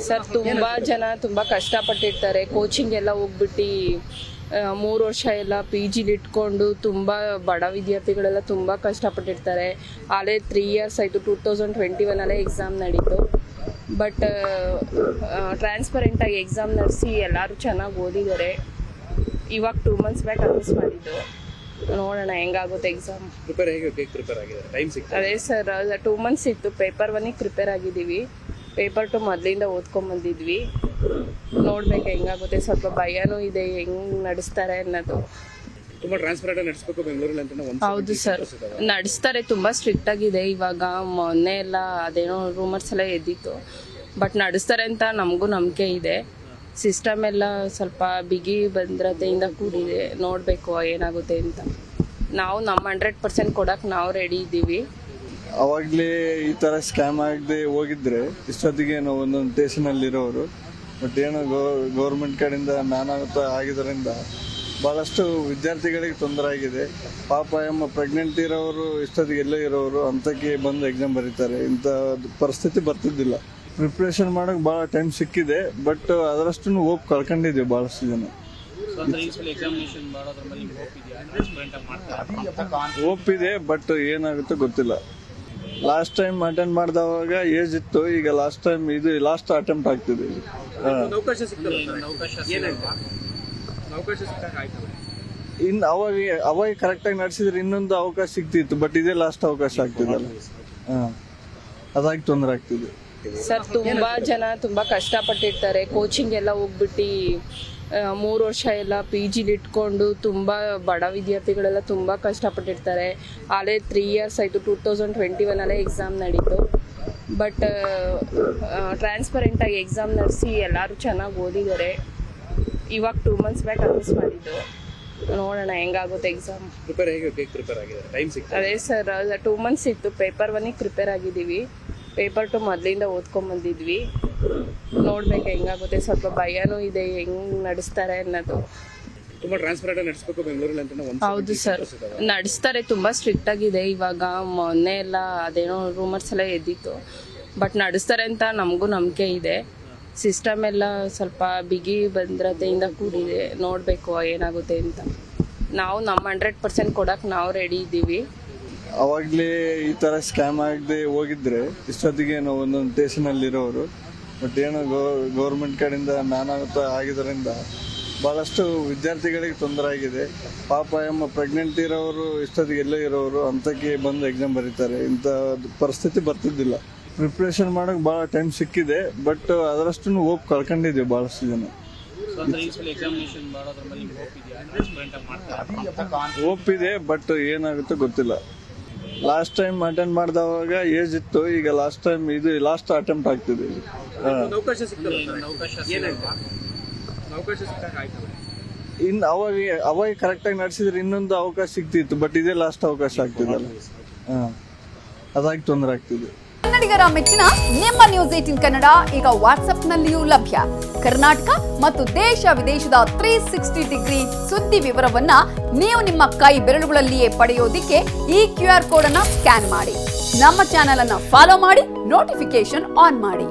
Sir ತುಂಬ ಜನ ತುಂಬ ಕಷ್ಟಪಟ್ಟಿರ್ತಾರೆ. ಕೋಚಿಂಗ್ ಎಲ್ಲ ಹೋಗ್ಬಿಟ್ಟು 3 ವರ್ಷ ಎಲ್ಲ PGಲಿ ಇಟ್ಕೊಂಡು ತುಂಬ ಬಡ ವಿದ್ಯಾರ್ಥಿಗಳೆಲ್ಲ ತುಂಬ ಕಷ್ಟಪಟ್ಟಿರ್ತಾರೆ. ಆಲೇ 3 ಇಯರ್ಸ್ ಆಯಿತು, 2021 ಎಕ್ಸಾಮ್ ನಡೀತು. ಬಟ್ ಟ್ರಾನ್ಸ್ಪರೆಂಟಾಗಿ ಎಕ್ಸಾಮ್ ನಡೆಸಿ ಎಲ್ಲರೂ ಚೆನ್ನಾಗಿ ಓದಿದ್ದಾರೆ. ಇವಾಗ 2 ಮಂತ್ಸ್ ಬ್ಯಾಕ್ ಅನೌನ್ಸ್ ಮಾಡಿದ್ದು, ನೋಡೋಣ ಹೆಂಗಾಗುತ್ತೆ ಎಕ್ಸಾಮ್. ಅದೇ ಸರ್ 2 ಮಂತ್ಸ್ ಇತ್ತು. ಪೇಪರ್ 1ಗೆ ಪ್ರಿಪೇರ್ ಆಗಿದ್ದೀವಿ, ಪೇಪರ್ 2 ಮೊದಲಿಂದ ಓದ್ಕೊಂಬಂದಿದ್ವಿ. ನೋಡ್ಬೇಕು ಹೆಂಗಾಗುತ್ತೆ. ಸ್ವಲ್ಪ ಭಯನೂ ಇದೆ ಹೆಂಗ್ ನಡೆಸ್ತಾರೆ ಅನ್ನೋದು. ತುಂಬಾ ಟ್ರಾನ್ಸ್ಪರೆಂಟ್ ಆಗಿ ನಡೆಸಬೇಕು ಬೆಂಗಳೂರಲ್ಲಿ ಅಂತ. ಹೌದು ಸರ್, ನಡೆಸ್ತಾರೆ. ತುಂಬ ಸ್ಟ್ರಿಕ್ಟ್ ಆಗಿದೆ. ಇವಾಗ ಮೊನ್ನೆ ಎಲ್ಲ ಅದೇನೋ ರೂಮರ್ಸ್ ಎಲ್ಲ ಎದ್ದಿತ್ತು, ಬಟ್ ನಡೆಸ್ತಾರೆ ಅಂತ ನಮಗೂ ನಂಬಿಕೆ ಇದೆ. ಸಿಸ್ಟಮ್ ಎಲ್ಲ ಸ್ವಲ್ಪ ಬಿಗಿ ಭದ್ರತೆಯಿಂದ ಕೂಡಿದೆ. ನೋಡಬೇಕು ಏನಾಗುತ್ತೆ ಅಂತ. ನಾವು ನಮ್ಮ 100% ಕೊಡಕ್ಕೆ ನಾವು ರೆಡಿ ಇದ್ದೀವಿ. ಅವಾಗಲೇ ಈ ಥರ ಸ್ಕ್ಯಾಮ್ ಆಗದೆ ಹೋಗಿದ್ರೆ ಇಷ್ಟೊತ್ತಿಗೆ ನಾವು ಒಂದೊಂದು ಸ್ಟೇಷನಲ್ಲಿರೋರು. ಬಟ್ ಏನೋ ಗೌರ್ಮೆಂಟ್ ಕಡೆಯಿಂದ ನಾನಾಹುತ ಆಗಿದ್ದರಿಂದ ಭಾಳಷ್ಟು ವಿದ್ಯಾರ್ಥಿಗಳಿಗೆ ತೊಂದರೆ ಆಗಿದೆ. ಪಾಪ ಎಮ್ಮ ಪ್ರೆಗ್ನೆಂಟ್ ಇರೋರು ಇಷ್ಟೊತ್ತಿಗೆ ಎಲ್ಲೇ ಇರೋರು ಅಂಥಕ್ಕೆ ಬಂದು ಎಕ್ಸಾಮ್ ಬರೀತಾರೆ. ಇಂಥ ಪರಿಸ್ಥಿತಿ ಬರ್ತಿದ್ದಿಲ್ಲ. ಪ್ರಿಪ್ರೇಷನ್ ಮಾಡೋಕೆ ಭಾಳ ಟೈಮ್ ಸಿಕ್ಕಿದೆ, ಬಟ್ ಅದರಷ್ಟು ಹೋಪ್ ಕಳ್ಕೊಂಡಿದ್ದೀವಿ ಭಾಳಷ್ಟು ಜನ. ಹೋಪ್ ಇದೆ, ಬಟ್ ಏನಾಗುತ್ತೋ ಗೊತ್ತಿಲ್ಲ. ಲಾಸ್ಟ್ ಟೈಮ್ ಅಟೆಂಡ್ ಮಾಡಿದವಾಗ ಏಜ್ ಇತ್ತು, ಈಗ ಲಾಸ್ಟ್ ಟೈಮ್ ಇದು ಲಾಸ್ಟ್ ಅಟೆಂಪ್ಟ್ ಆಗ್ತಿದೆ. ಇನ್ನು ಅವಾಗ ಕರೆಕ್ಟಾಗಿ ನಡೆಸಿದ್ರೆ ಇನ್ನೊಂದು ಅವಕಾಶ ಸಿಗ್ತಿತ್ತು, ಬಟ್ ಇದೇ ಲಾಸ್ಟ್ ಅವಕಾಶ ಆಗ್ತಿದಲ್ಲ. ಅದಾಗಿ ತೊಂದರೆ ಆಗ್ತಿದೆ. ಸರ್ ತುಂಬ ಜನ ತುಂಬ ಕಷ್ಟಪಟ್ಟಿರ್ತಾರೆ. ಕೋಚಿಂಗ್ ಎಲ್ಲ ಹೋಗ್ಬಿಟ್ಟು 3 ವರ್ಷ ಎಲ್ಲ PGಲಿ ಇಟ್ಕೊಂಡು ತುಂಬ ಬಡ ವಿದ್ಯಾರ್ಥಿಗಳೆಲ್ಲ ತುಂಬ ಕಷ್ಟಪಟ್ಟಿರ್ತಾರೆ. ಆಲೇ 3 ಇಯರ್ಸ್ ಆಯಿತು, 2021 ಎಕ್ಸಾಮ್ ನಡೀತು. ಬಟ್ ಟ್ರಾನ್ಸ್ಪರೆಂಟಾಗಿ ಎಕ್ಸಾಮ್ ನಡೆಸಿ ಎಲ್ಲರೂ ಚೆನ್ನಾಗಿ ಓದಿದ್ದಾರೆ. ಇವಾಗ 2 ಮಂತ್ಸ್ ಬ್ಯಾಕ್ ಅನೌನ್ಸ್ ಮಾಡಿದ್ದು, ನೋಡೋಣ ಹೆಂಗಾಗುತ್ತೆ ಎಕ್ಸಾಮ್. ಅದೇ ಸರ್ 2 ಮಂತ್ಸ್ ಇತ್ತು. ಪೇಪರ್ 1ಗೆ ಪ್ರಿಪೇರ್ ಆಗಿದ್ದೀವಿ, ಪೇಪರ್ 2 ಮೊದಲಿಂದ ಓದ್ಕೊಂಬಂದಿದ್ವಿ. ನೋಡ್ಬೇಕು ಹೆಂಗಾಗುತ್ತೆ. ಸ್ವಲ್ಪ ಭಯನೂ ಇದೆ ಹೆಂಗ್ ನಡೆಸ್ತಾರೆ ಅನ್ನೋದು. ತುಂಬಾ ಟ್ರಾನ್ಸ್ಪರೆಂಟ್ ಆಗಿ ನಡೆಸಬೇಕು ಬೆಂಗಳೂರಲ್ಲಿ ಅಂತ. ಹೌದು ಸರ್, ನಡೆಸ್ತಾರೆ. ತುಂಬ ಸ್ಟ್ರಿಕ್ಟ್ ಆಗಿದೆ. ಇವಾಗ ಮೊನ್ನೆ ಎಲ್ಲ ಅದೇನೋ ರೂಮರ್ಸ್ ಎಲ್ಲ ಎದ್ದಿತ್ತು, ಬಟ್ ನಡೆಸ್ತಾರೆ ಅಂತ ನಮಗೂ ನಂಬಿಕೆ ಇದೆ. ಸಿಸ್ಟಮ್ ಎಲ್ಲ ಸ್ವಲ್ಪ ಬಿಗಿ ಭದ್ರತೆಯಿಂದ ಕೂಡಿದೆ. ನೋಡಬೇಕು ಏನಾಗುತ್ತೆ ಅಂತ. ನಾವು ನಮ್ಮ 100% ಕೊಡಕ್ಕೆ ನಾವು ರೆಡಿ ಇದ್ದೀವಿ. ಅವಾಗಲೇ ಈ ಥರ ಸ್ಕ್ಯಾಮ್ ಆಗದೆ ಹೋಗಿದ್ರೆ ಇಷ್ಟೊತ್ತಿಗೆ ನಾವು ಒಂದೊಂದು ಸ್ಟೇಷನಲ್ಲಿರೋರು. ಬಟ್ ಏನೋ ಗೌರ್ಮೆಂಟ್ ಕಡೆಯಿಂದ ನಾನಾಹುತ ಆಗಿದ್ದರಿಂದ ಭಾಳಷ್ಟು ವಿದ್ಯಾರ್ಥಿಗಳಿಗೆ ತೊಂದರೆ ಆಗಿದೆ. ಪಾಪ ಎಮ್ಮ ಪ್ರೆಗ್ನೆಂಟ್ ಇರೋರು ಇಷ್ಟೊತ್ತಿಗೆ ಎಲ್ಲೇ ಇರೋರು ಅಂಥಕ್ಕೆ ಬಂದು ಎಕ್ಸಾಮ್ ಬರೀತಾರೆ. ಇಂಥ ಪರಿಸ್ಥಿತಿ ಬರ್ತಿದ್ದಿಲ್ಲ. ಪ್ರಿಪ್ರೇಷನ್ ಮಾಡೋಕೆ ಭಾಳ ಟೈಮ್ ಸಿಕ್ಕಿದೆ, ಬಟ್ ಅದರಷ್ಟು ಹೋಪ್ ಕಳ್ಕೊಂಡಿದ್ದೀವಿ ಭಾಳಷ್ಟು ಜನ. ಹೋಪ್ ಇದೆ, ಬಟ್ ಏನಾಗುತ್ತೋ ಗೊತ್ತಿಲ್ಲ. ಲಾಸ್ಟ್ ಟೈಮ್ ಅಟೆಂಡ್ ಮಾಡಿದವಾಗ ಏಜ್ ಇತ್ತು, ಈಗ ಲಾಸ್ಟ್ ಟೈಮ್ ಇದು ಲಾಸ್ಟ್ ಅಟೆಂಪ್ಟ್ ಆಗ್ತಿದೆ. ಇನ್ನು ಅವಾಗ ಕರೆಕ್ಟಾಗಿ ನಡೆಸಿದ್ರೆ ಇನ್ನೊಂದು ಅವಕಾಶ ಸಿಗ್ತಿತ್ತು, ಬಟ್ ಇದೇ ಲಾಸ್ಟ್ ಅವಕಾಶ ಆಗ್ತಿದಲ್ಲ. ಅದಾಗಿ ತೊಂದರೆ ಆಗ್ತಿದೆ. ಕನ್ನಡಿಗರ ಮೆಚ್ಚಿನ ನಿಮ್ಮ ನ್ಯೂಸ್ 18 ಕನ್ನಡ ಈಗ ವಾಟ್ಸ್ಆಪ್ನಲ್ಲಿಯೂ ಲಭ್ಯ. ಕರ್ನಾಟಕ ಮತ್ತು ದೇಶ ವಿದೇಶದ 360 ಡಿಗ್ರಿ ಸುದ್ದಿ ವಿವರವನ್ನ ನೀವು ನಿಮ್ಮ ಕೈ ಬೆರಳುಗಳಲ್ಲಿಯೇ ಪಡೆಯೋದಿಕ್ಕೆ ಈ QR ಕೋಡ್ ಅನ್ನ ಸ್ಕ್ಯಾನ್ ಮಾಡಿ. ನಮ್ಮ ಚಾನೆಲ್ ಅನ್ನ ಫಾಲೋ ಮಾಡಿ, ನೋಟಿಫಿಕೇಶನ್ ಆನ್ ಮಾಡಿ.